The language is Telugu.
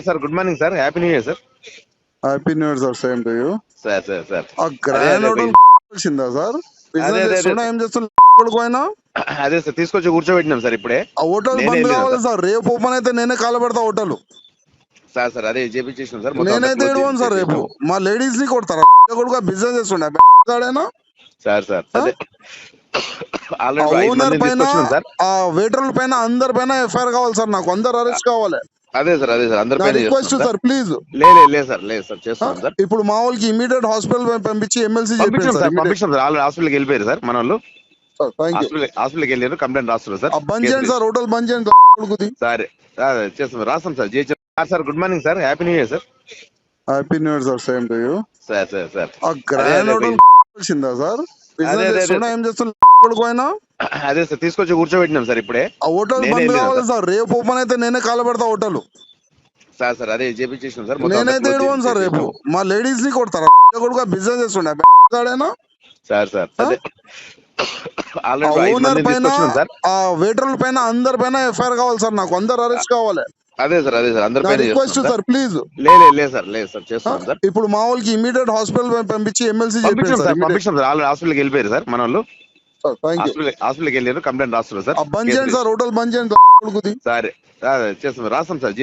Sir good morning sir, happy new year sir. Happy new year sir, same to you. Sir ఆ గ్రాండ్ హోటల్ వచ్చిందా సార్? బిజినెస్ చేస్తున్నా, ఏం చేస్తున్నా పైన? అదే సార్, తీసుకొచ్చి కూర్చోబెట్టినాం సార్ ఇప్పుడే. ఆ హోటల్ బంద్ కావాలి సార్. రేపు ఓపెన్ అయితే నేనే కాల పెడతా హోటల్. సార్ అదే చేపించేసినాం సార్. నేనైతే ఏడుకోను సార్. రేపు మా లేడీస్ ని కొడతారా? కొడుకు బిజినెస్ చేస్తుండే సార్ అదే ఓనర్ పైన, ఆ వెయిటర్ల పైన, అందరి పైన ఎఫ్ఐఆర్ కావాలి సార్. నాకు అందరు అరెస్ట్ కావాలి. అదే సార్ అందరి రిక్వెస్ట్ సార్, ప్లీజ్. లేదు సార్ చేస్తాం సార్. ఇప్పుడు మా వాళ్ళకి ఇమీడియట్ హాస్పిటల్ పంపించి ఎమ్మెల్సీ పంపించాం సార్. హాస్పిటల్కి వెళ్ళిపోయారు సార్ మన వాళ్ళు. హాస్పిటల్కి వెళ్ళారు, కంప్లైంట్ రాస్తున్నారు సార్. బంద్ చేయండి సార్, హోటల్ బంద్ చేయండి. సరే చేస్తాం, రాస్తాం sir. Sir good morning sir, happy new year sir. Happy new year sir, same to you. Sir ఆ గ్రాండ్ హోటల్ వచ్చిందా సార్? బిజినెస్ చేస్తున్నా, ఏం చేస్తున్నా పైన? అదే సార్, తీసుకొచ్చి కూర్చోబెట్టినాం సార్ ఇప్పుడే. ఆ హోటల్ బంద్ కావాలి సార్. రేపు ఓపెన్ అయితే నేనే కాల పెడతా హోటల్. సార్ అదే చేపించేసినాం సార్. నేనైతే ఏడుకోను సార్. రేపు మా లేడీస్ ని కొడతారా? కొడుకు బిజినెస్ చేస్తుండే సార్ అదే ఓనర్ పైన, ఆ వెయిటర్ల పైన, అందరి పైన ఎఫ్ఐఆర్ కావాలి సార్. నాకు అందరు అరెస్ట్ కావాలి. అదే సార్ అందరి రిక్వెస్ట్ సార్, ప్లీజ్. లేదు సార్ చేస్తాం సార్. ఇప్పుడు మా వాళ్ళకి ఇమీడియట్ హాస్పిటల్ పంపించి ఎమ్మెల్సీ పంపించాం సార్. హాస్పిటల్కి వెళ్ళిపోయారు సార్ మన వాళ్ళు. హాస్పిటల్కి వెళ్ళారు, కంప్లైంట్ రాస్తున్నారు సార్. బంద్ చేయండి సార్, హోటల్ బంద్ చేయండి. సరే చేస్తాం, రాస్తాం సార్.